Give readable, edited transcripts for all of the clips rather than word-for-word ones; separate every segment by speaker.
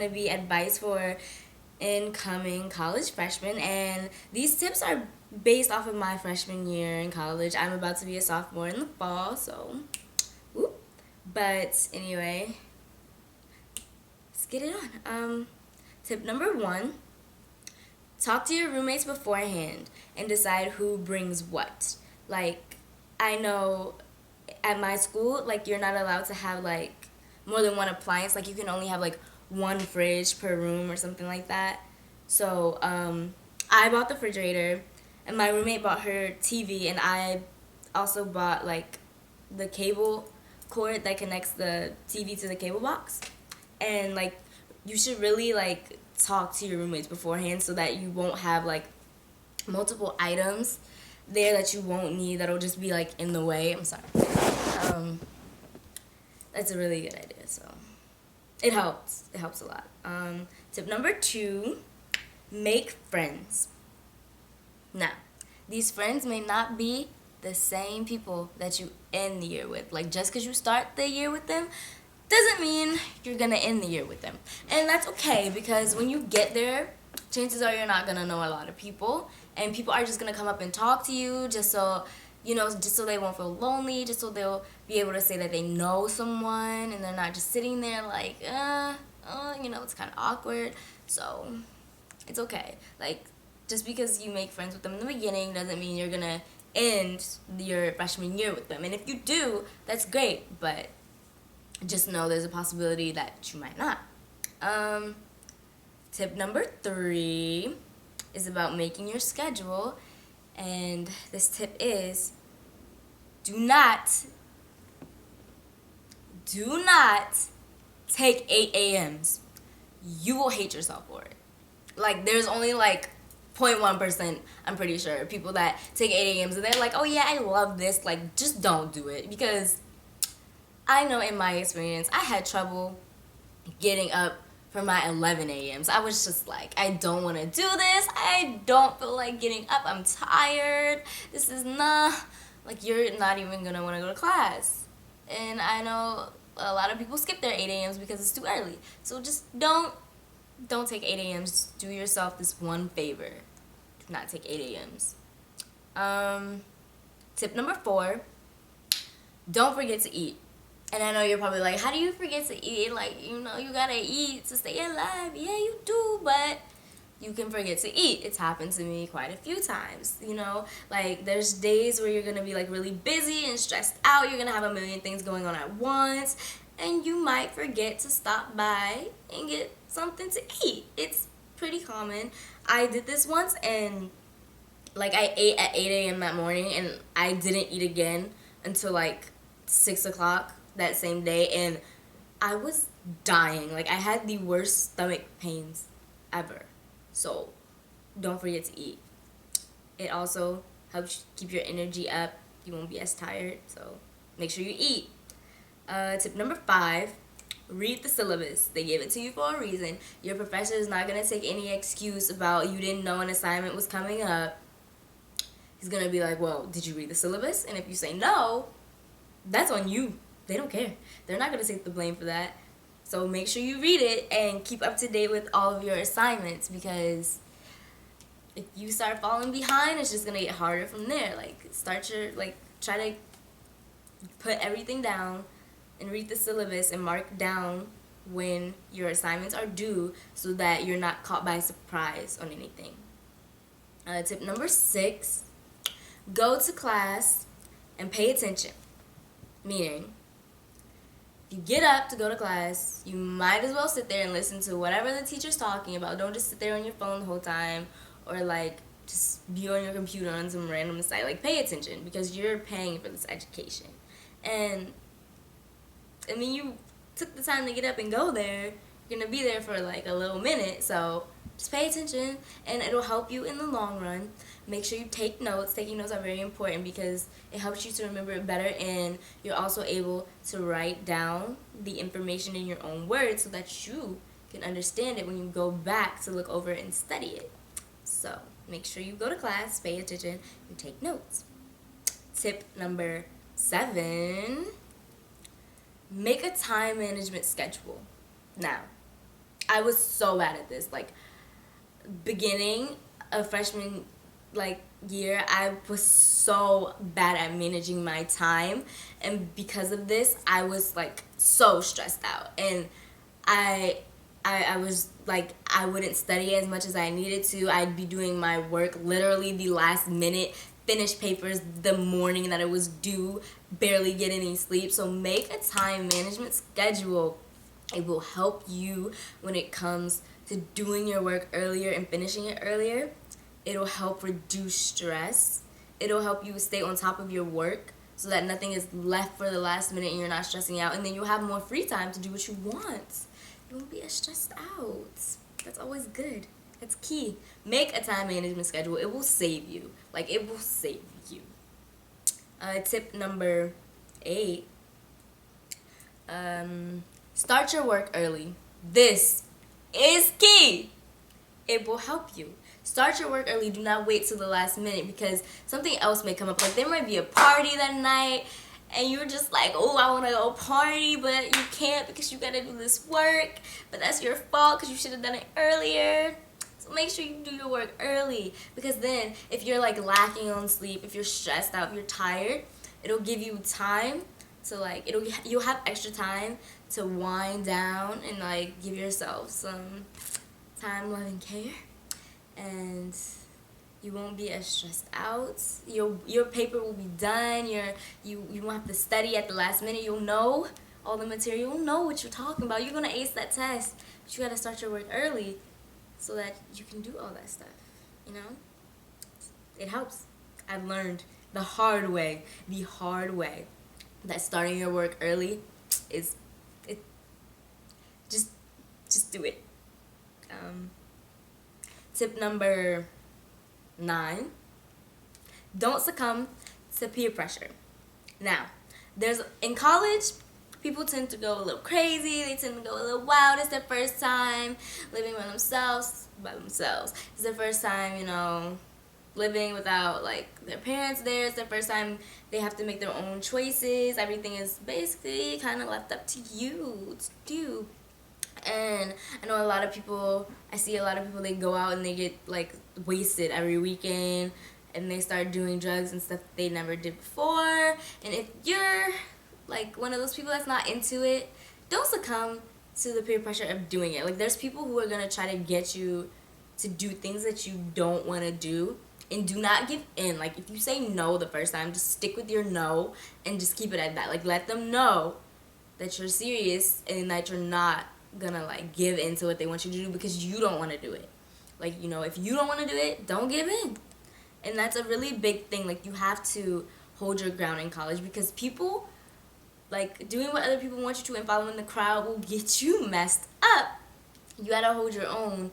Speaker 1: to be advice for incoming college freshmen, and these tips are based off of my freshman year in college. I'm about to be a sophomore in the fall, so whoop. But anyway, let's get it on. Tip number 1: talk to your roommates beforehand and decide who brings what. Like, I know at my school, like, you're not allowed to have like more than one appliance. Like, you can only have like one fridge per room or something like that. So I bought the refrigerator, and my roommate bought her TV, and I also bought like the cable cord that connects the TV to the cable box. And like, you should really like talk to your roommates beforehand so that you won't have like multiple items there that you won't need that'll just be like in the way. I'm sorry. Um, that's a really good idea. So it helps. It helps a lot. Tip number 2: make friends. Now, these friends may not be the same people that you end the year with. Like, just because you start the year with them doesn't mean you're gonna end the year with them. And that's okay, because when you get there, chances are you're not gonna know a lot of people, and people are just gonna come up and talk to you just so, just so they won't feel lonely, just so they'll be able to say that they know someone, and they're not just sitting there like, it's kind of awkward. So it's okay. Like, just because you make friends with them in the beginning doesn't mean you're gonna end your freshman year with them. And if you do, that's great, but just know there's a possibility that you might not. Tip number 3 is about making your schedule, and this tip is do not take 8 a.m.s. You will hate yourself for it. Like, there's only like 0.1%, I'm pretty sure, people that take 8 a.m.s and they're like, oh yeah, I love this. Like, just don't do it, because I know in my experience, I had trouble getting up for my 11 a.m.s. I was just like, I don't want to do this. I don't feel like getting up. I'm tired. This is not, like, you're not even going to want to go to class. And I know a lot of people skip their 8 a.m.s because it's too early. So just don't take 8 a.m.s. Do yourself this one favor. Do not take 8 a.m.s. Tip number 4, don't forget to eat. And I know you're probably like, how do you forget to eat? Like, you gotta eat to stay alive. Yeah, you do, but you can forget to eat. It's happened to me quite a few times, Like, there's days where you're gonna be, like, really busy and stressed out. You're gonna have a million things going on at once, and you might forget to stop by and get something to eat. It's pretty common. I did this once, and, like, I ate at 8 a.m. that morning, and I didn't eat again until, like, 6 o'clock that same day, and I was dying. Like, I had the worst stomach pains ever. So don't forget to eat. It also helps keep your energy up. You won't be as tired, so make sure you eat. Tip number 5, read the syllabus. They gave it to you for a reason. Your professor is not going to take any excuse about you didn't know an assignment was coming up. He's going to be like, well, did you read the syllabus? And if you say no, that's on you. They don't care. They're not going to take the blame for that. So make sure you read it and keep up to date with all of your assignments, because if you start falling behind, it's just going to get harder from there. Like, try to put everything down and read the syllabus and mark down when your assignments are due so that you're not caught by surprise on anything. Tip number 6, go to class and pay attention. Meaning, if you get up to go to class, you might as well sit there and listen to whatever the teacher's talking about. Don't just sit there on your phone the whole time, or like just be on your computer on some random site. Like, pay attention, because you're paying for this education. And I mean, you took the time to get up and go there. You're gonna be there for like a little minute, so just pay attention, and it'll help you in the long run. Make sure you take notes. Taking notes are very important because it helps you to remember it better, and you're also able to write down the information in your own words so that you can understand it when you go back to look over it and study it. So make sure you go to class, pay attention, and take notes. Tip number 7, make a time management schedule. Now, I was so bad at this. Like, beginning of freshman, like, year, I was so bad at managing my time. And because of this, I was, like, so stressed out. And I was like, I wouldn't study as much as I needed to. I'd be doing my work literally the last minute, finish papers the morning that it was due, barely get any sleep. So make a time management schedule. It will help you when it comes to doing your work earlier and finishing it earlier. It'll help reduce stress. It'll help you stay on top of your work so that nothing is left for the last minute and you're not stressing out. And then you'll have more free time to do what you want. You won't be as stressed out. That's always good. That's key. Make a time management schedule. It will save you. Like, it will save you. Tip number 8. Start your work early. This is key. It will help you. Start your work early. Do not wait till the last minute because something else may come up. Like, there might be a party that night and you're just like, oh, I want to go party, but you can't because you got to do this work. But that's your fault because you should have done it earlier. So make sure you do your work early, because then if you're like lacking on sleep, if you're stressed out, if you're tired, it'll give you time to like, you'll have extra time to wind down and like give yourself some time, love, and care. And you won't be as stressed out. Your paper will be done. You won't have to study at the last minute. You'll know all the material. You'll know what you're talking about. You're gonna ace that test, but you gotta start your work early so that you can do all that stuff. You know, it helps. I've learned the hard way, that starting your work early is it. Just do it. Tip number 9, don't succumb to peer pressure. Now, in college, people tend to go a little crazy, they tend to go a little wild. It's their first time living by themselves. It's their first time, living without like their parents there. It's their first time they have to make their own choices. Everything is basically kind of left up to you to do. And I know I see a lot of people, they go out and they get like wasted every weekend and they start doing drugs and stuff they never did before. And if you're like one of those people that's not into it, don't succumb to the peer pressure of doing it. Like, there's people who are going to try to get you to do things that you don't want to do, and do not give in. Like, if you say no the first time, just stick with your no and just keep it at that. Like, let them know that you're serious and that you're not gonna like give in to what they want you to do because you don't want to do it. Like, if you don't want to do it, don't give in. And that's a really big thing. Like, you have to hold your ground in college, because people, like, doing what other people want you to and following the crowd will get you messed up. You gotta hold your own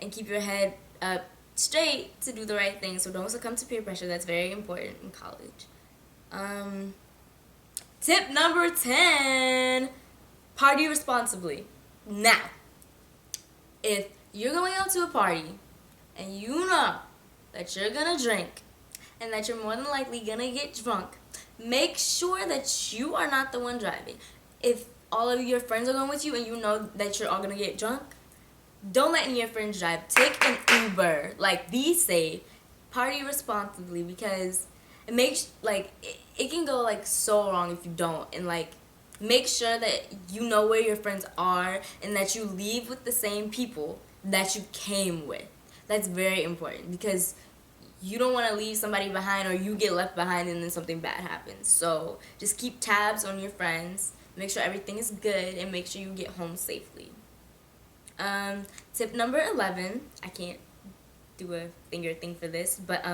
Speaker 1: and keep your head up straight to do the right thing. So don't succumb to peer pressure. That's very important in college. Tip number 10, party responsibly. Now, if you're going out to a party and you know that you're gonna drink and that you're more than likely gonna get drunk, make sure that you are not the one driving. If all of your friends are going with you and you know that you're all gonna get drunk, don't let any of your friends drive. Take an Uber. Like, be safe. Party responsibly, because it makes, like, it can go, like, so wrong if you don't. And, like, make sure that you know where your friends are and that you leave with the same people that you came with. That's very important, because you don't want to leave somebody behind or you get left behind and then something bad happens. So just keep tabs on your friends, make sure everything is good, and make sure you get home safely. Tip number 11, I can't do a finger thing for this, but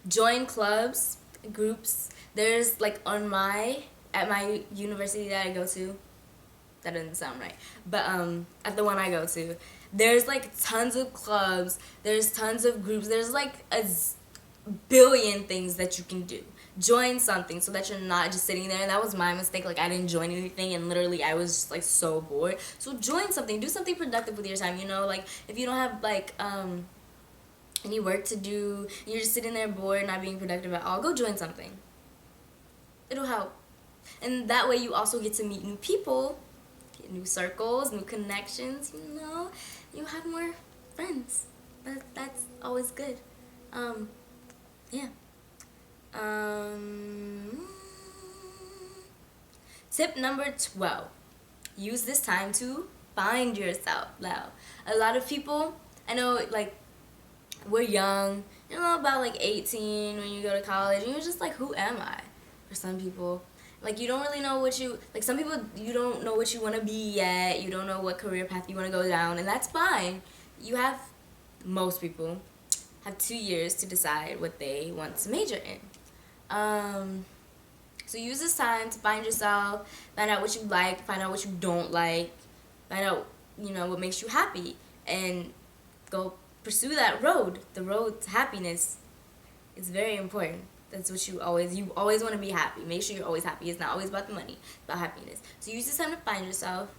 Speaker 1: join clubs, groups. There's like at my university that I go to, that doesn't sound right, but at the one I go to, there's like tons of clubs, there's tons of groups, there's like a billion things that you can do. Join something so that you're not just sitting there. And that was my mistake. Like, I didn't join anything and literally I was just like so bored. So join something, do something productive with your time. Like, if you don't have like any work to do, you're just sitting there bored, not being productive at all, go join something. It'll help. And that way you also get to meet new people get new circles, new connections, you have more friends. That's always good. Yeah. Tip number 12. Use this time to find yourself. Now, a lot of people, I know, like, we're young, about like 18 when you go to college, and you're just like, who am I? For some people, like, you don't really know some people, you don't know what you want to be yet, you don't know what career path you want to go down, and that's fine. Most people have 2 years to decide what they want to major in. So use this time to find yourself, find out what you like, find out what you don't like, find out, what makes you happy, and go pursue that road. The road to happiness is very important. That's what you always want to be happy. Make sure you're always happy. It's not always about the money, it's about happiness. So use this time to find yourself,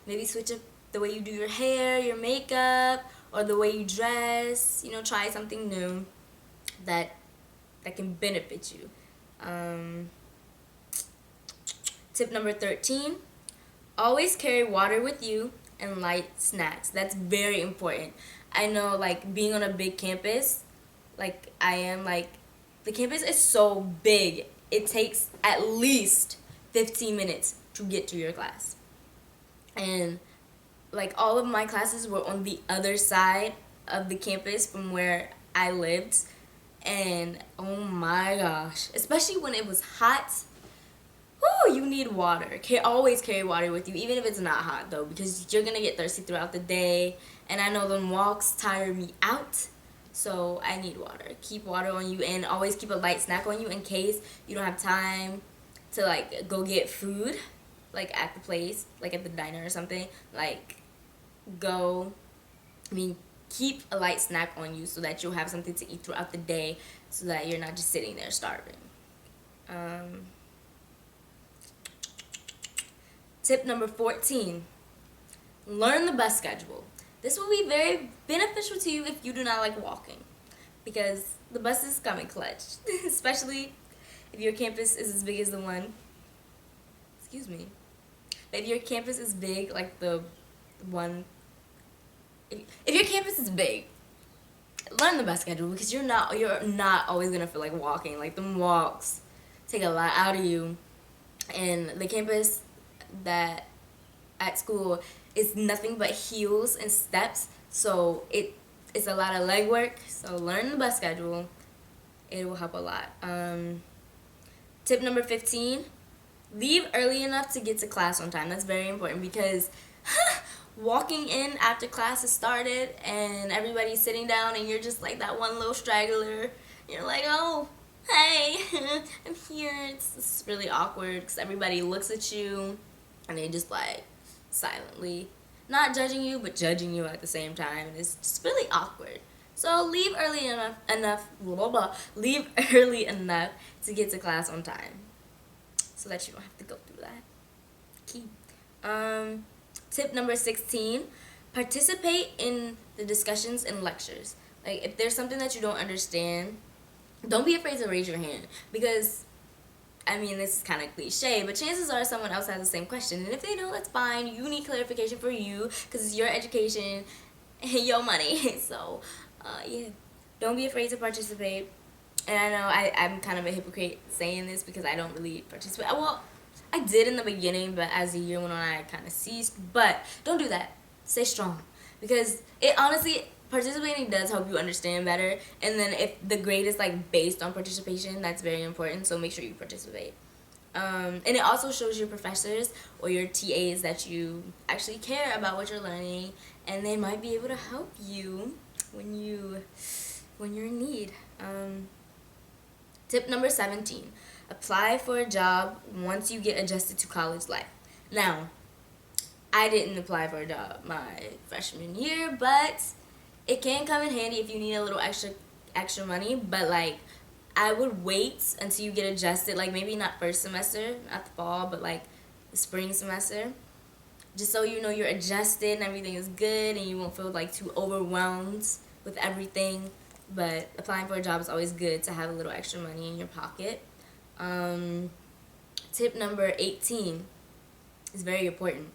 Speaker 1: maybe switch up the way you do your hair, your makeup, or the way you dress, try something new that can benefit you. Tip number 13, always carry water with you and light snacks. That's very important. I know, like, being on a big campus, like I am, like, the campus is so big. It takes at least 15 minutes to get to your class. And, like, all of my classes were on the other side of the campus from where I lived. And, oh my gosh, especially when it was hot, you need water. Always carry water with you, even if it's not hot, though, because you're going to get thirsty throughout the day. And I know them walks tire me out, so I need water. Keep water on you, and always keep a light snack on you in case you don't have time to, like, go get food, like, at the place, like at the diner or something. Like, keep a light snack on you so that you'll have something to eat throughout the day, so that you're not just sitting there starving. Tip number 14, learn the bus schedule. This will be very beneficial to you if you do not like walking, because the buses come in clutch, especially if your campus is as big as the one, if your campus is big, like the one, if your campus is big, learn the bus schedule, because you're not always gonna feel like walking. Like, them walks take a lot out of you, and the campus that at school is nothing but heels and steps, so it's a lot of legwork. So learn the bus schedule. It will help a lot. Tip number 15, leave early enough to get to class on time. That's very important, because walking in after class has started and everybody's sitting down and you're just like that one little straggler. You're like, oh, hey, I'm here. It's really awkward, because everybody looks at you and they just, like, silently, not judging you, but judging you at the same time. And it's just really awkward. So leave early enough to get to class on time, so that you don't have to go through that. Key. Tip number 16, participate in the discussions and lectures. Like, if there's something that you don't understand, don't be afraid to raise your hand, because, this is kind of cliche, but chances are someone else has the same question, and if they don't, that's fine. You need clarification for you, because it's your education and your money. So, don't be afraid to participate. And I know I'm kind of a hypocrite saying this, because I don't really participate. Well, I did in the beginning, but as the year went on, I kind of ceased. But don't do that. Stay strong, because participating does help you understand better. And then if the grade is, like, based on participation, that's very important. So make sure you participate. And it also shows your professors or your TAs that you actually care about what you're learning, and they might be able to help you when you're in need. Tip number 17, apply for a job once you get adjusted to college life. Now, I didn't apply for a job my freshman year, but it can come in handy if you need a little extra money. But, like, I would wait until you get adjusted, like, maybe not first semester, not the fall, but, like, the spring semester, just so you know you're adjusted and everything is good and you won't feel, like, too overwhelmed with everything. But applying for a job is always good to have a little extra money in your pocket. Tip number 18, It's very important.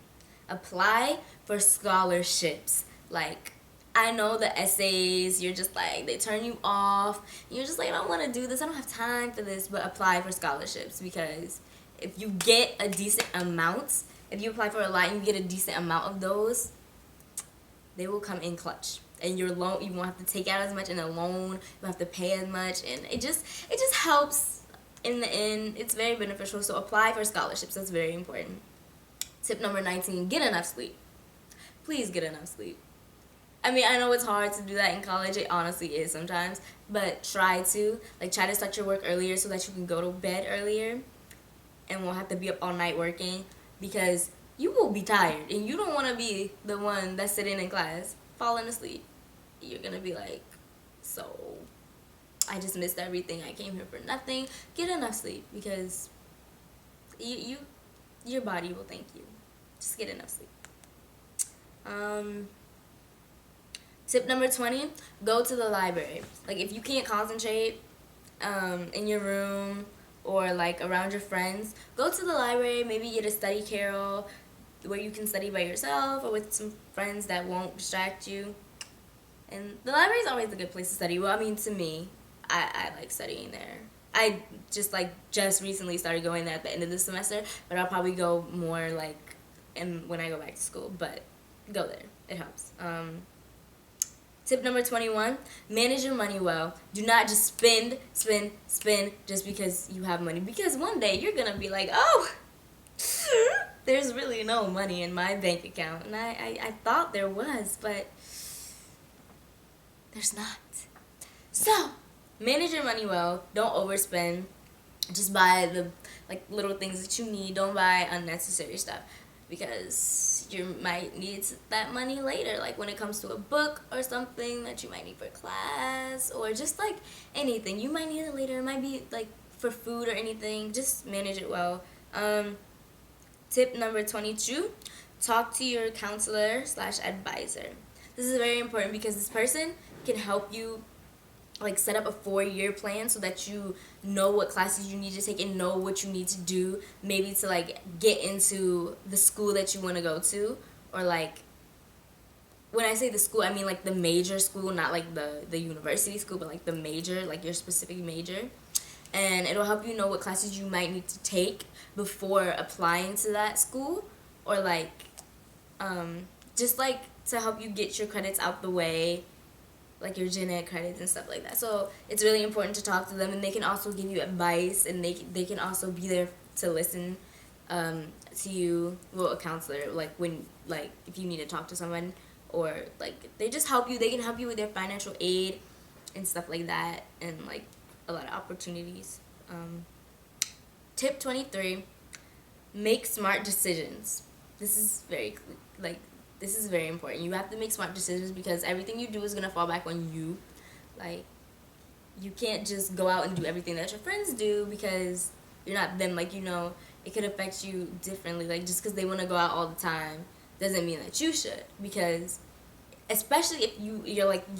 Speaker 1: Apply for scholarships. Like, I know the essays, you're just like, they turn you off. You're just like, I don't want to do this. I don't have time for this. But apply for scholarships, because if you get a decent amount, if you apply for a lot and you get a decent amount of those, they will come in clutch. And your loan, you won't have to take out as much in a loan. You won't have to pay as much. And it just helps in the end. It's very beneficial. So apply for scholarships. That's very important. Tip number 19, get enough sleep. Please get enough sleep. I mean, I know it's hard to do that in college. It honestly is sometimes. But try to start your work earlier so that you can go to bed earlier and won't have to be up all night working, because you will be tired and you don't want to be the one that's sitting in class falling asleep. You're going to be like, so I just missed everything. I came here for nothing. Get enough sleep, because your body will thank you. Just get enough sleep. Tip number 20, go to the library. Like, if you can't concentrate in your room or like around your friends, go to the library. Maybe get a study carrel where you can study by yourself or with some friends that won't distract you. And the library is always a good place to study. Well, I mean, to me, I like studying there. I just recently started going there at the end of the semester, but I'll probably go more when I go back to school. But go there. It helps. Tip number 21, manage your money well. Do not just spend just because you have money. Because one day you're going to be like, oh, there's really no money in my bank account. And I thought there was, but there's not. So, manage your money well. Don't overspend. Just buy the little things that you need. Don't buy unnecessary stuff, because you might need that money later, like when it comes to a book or something that you might need for class, or just anything you might need it later. It might be for food or anything. Just manage it well. Tip number 22, talk to your counselor/advisor. This is very important, because this person can help you set up a 4-year plan so that you know what classes you need to take and know what you need to do, maybe to get into the school that you want to go to, or when I say the school, I mean the major school, not the university school, but the major, your specific major. And it'll help you know what classes you might need to take before applying to that school, or just to help you get your credits out the way, your gen ed credits and stuff like that. So it's really important to talk to them, and they can also give you advice, and they can also be there to listen to you. Well, a counselor, when if you need to talk to someone, or they just help you. They can help you with their financial aid and stuff like that, and a lot of opportunities. Tip 23, make smart decisions. This is very this is very important. You have to make smart decisions, because everything you do is going to fall back on you. You can't just go out and do everything that your friends do, because you're not them. It could affect you differently. Just because they want to go out all the time doesn't mean that you should, because especially if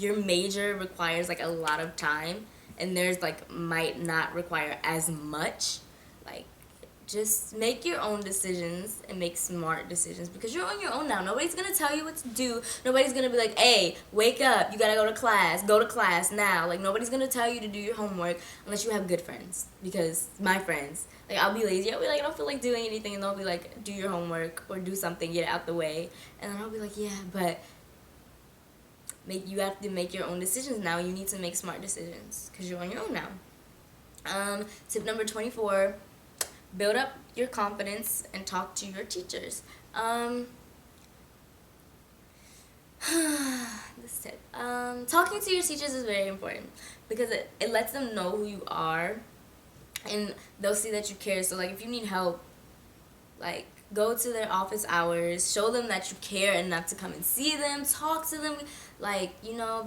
Speaker 1: your major requires a lot of time, and theirs might not require as much. Just make your own decisions and make smart decisions, because you're on your own now. Nobody's going to tell you what to do. Nobody's going to be like, hey, wake up. You got to go to class now. Nobody's going to tell you to do your homework unless you have good friends. Because my friends, I'll be lazy. I'll be I don't feel like doing anything. And they'll be do your homework or do something, get it out the way. And then I'll be yeah, but you have to make your own decisions now. You need to make smart decisions because you're on your own now. Tip number 24, build up your confidence and talk to your teachers. This tip. Talking to your teachers is very important, because it lets them know who you are, and they'll see that you care. So if you need help, go to their office hours, show them that you care enough to come and see them, talk to them,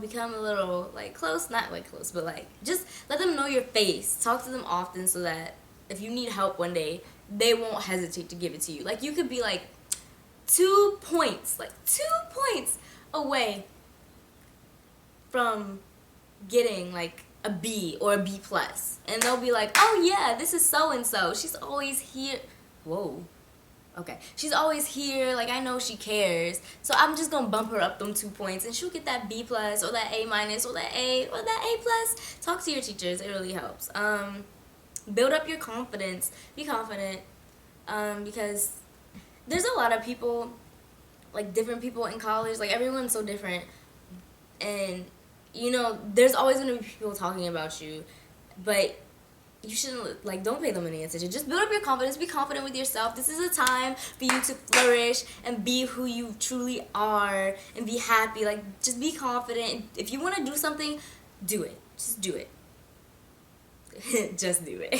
Speaker 1: become a little close, not close, but just let them know your face. Talk to them often, so that if you need help one day, they won't hesitate to give it to you. You could be 2 points away from getting a B or a B plus, and they'll be oh yeah, this is so and so, she's always here. Whoa, Okay, she's always here. Like, I know she cares, so I'm just gonna bump her up them 2 points, and she'll get that B plus or that A minus or that A plus. Talk to your teachers; it really helps. Build up your confidence. Be confident, because there's a lot of people, like different people in college. Like, everyone's so different, and there's always gonna be people talking about you, but you shouldn't, like, don't pay them any attention. Just build up your confidence. Be confident with yourself. This is a time for you to flourish and be who you truly are and be happy. Like, just be confident. If you want to do something, do it. Just do it. Just do it.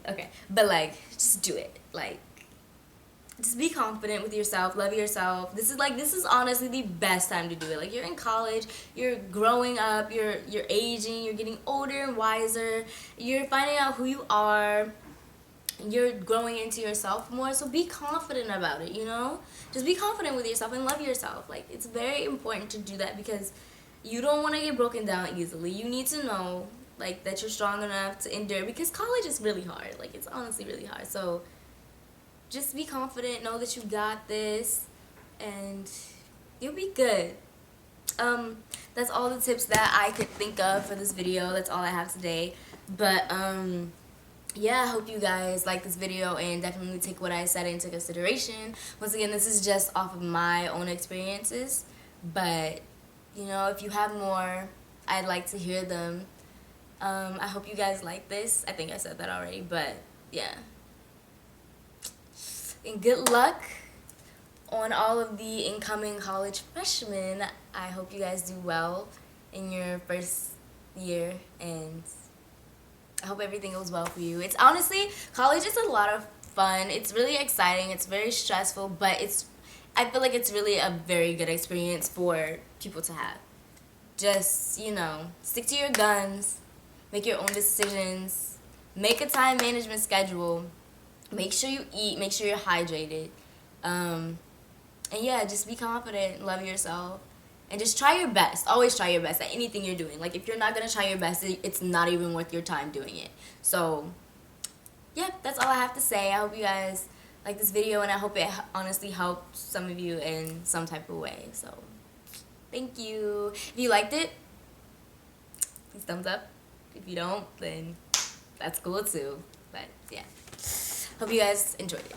Speaker 1: Okay, but like, just do it. Like, just be confident with yourself. Love yourself. This is honestly the best time to do it. Like, you're in college, you're growing up, you're aging, you're getting older and wiser, you're finding out who you are, you're growing into yourself more. So be confident about it. Just be confident with yourself and love yourself. Like, it's very important to do that, because you don't want to get broken down easily. You need to know, like, that you're strong enough to endure, because college is really hard. Like, it's honestly really hard. So just be confident, know that you got this, and you'll be good. That's all the tips that I could think of for this video. That's all I have today. But yeah, I hope you guys like this video and definitely take what I said into consideration. Once again, this is just off of my own experiences, but if you have more, I'd like to hear them. I hope you guys like this. I think I said that already, but yeah. And good luck on all of the incoming college freshmen. I hope you guys do well in your first year, and I hope everything goes well for you. It's honestly, college is a lot of fun. It's really exciting. It's very stressful, but I feel like it's really a very good experience for people to have. Just, stick to your guns, make your own decisions, make a time management schedule. Make sure you eat. Make sure you're hydrated. And yeah, just be confident. Love yourself. And just try your best. Always try your best at anything you're doing. Like, if you're not going to try your best, it's not even worth your time doing it. So, yeah, that's all I have to say. I hope you guys like this video, and I hope it honestly helped some of you in some type of way. So, thank you. If you liked it, please thumbs up. If you don't, then that's cool too. But, yeah. Hope you guys enjoyed it.